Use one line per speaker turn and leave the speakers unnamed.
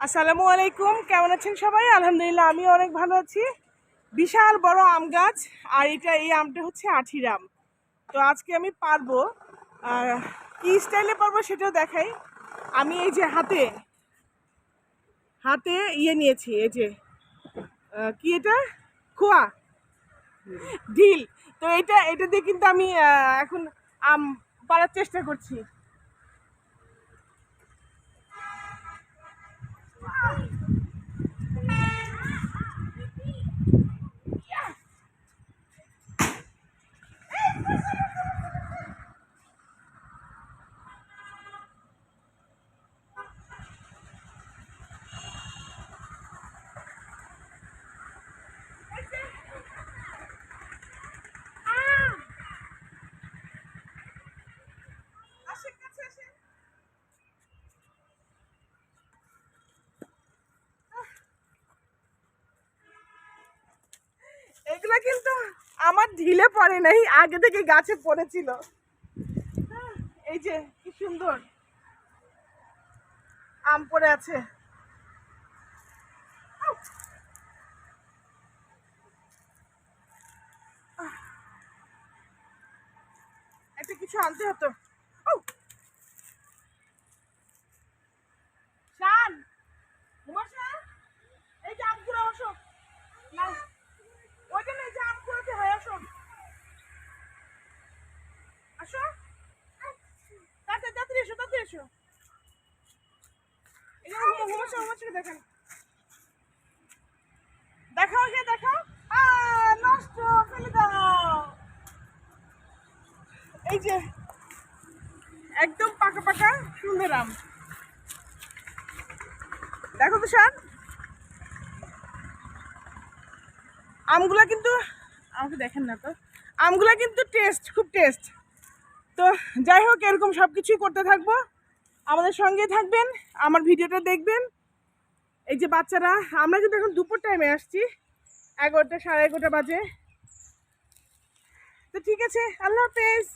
আসসালামু আলাইকুম, কেমন আছেন সবাই? আলহামদুলিল্লাহ, আমি অনেক ভালো আছি। বিশাল বড় আম গাছ, আর এই আমটা হচ্ছে আঠির আম। তো আজকে আমি পারবো, কি স্টাইলে পারবো সেটাও দেখাই। আমি এই যে হাতে হাতে নিয়েছি, এই যে কি এটা, খোয়া, ঢিল। তো এটা দিয়ে কিন্তু আমি এখন আম পাড়ার চেষ্টা করছি। এগুলা কিন্তু আমার ঢিলে পড়ে নাই, আগে থেকে গাছে পড়েছিল। এই যে কি সুন্দর আম পড়ে আছে। একটা কিছু আনতে হতো। শান, হুমাশা, এই যে আমগুলো আসো না, ওইটা না, এই যে আমগুলোতে হয়, আসো আসো, তাড়াতাড়ি তাড়াতাড়ি এসো, তাড়াতাড়ি এসো। এই যে হুমাশা, হুমাশাকে দেখেন, দেখাও, কে দেখাও। নষ্ট, ফেলে দাও। এই যে একদম পাকা পাকা সুন্দর আম, দেখো তো শান, আমগুলা কিন্তু, আমাকে দেখেন না তো, আমগুলা কিন্তু টেস্ট, খুব টেস্ট। তো যাই হোক, এরকম সব কিছুই করতে থাকবো, আমাদের সঙ্গে থাকবেন, আমার ভিডিওটা দেখবেন। এই যে বাচ্চারা, আমরা কিন্তু এখন দুপুর টাইমে আসছি, 11টা, সাড়ে 11টা বাজে। তো ঠিক আছে, আল্লাহ হাফেজ।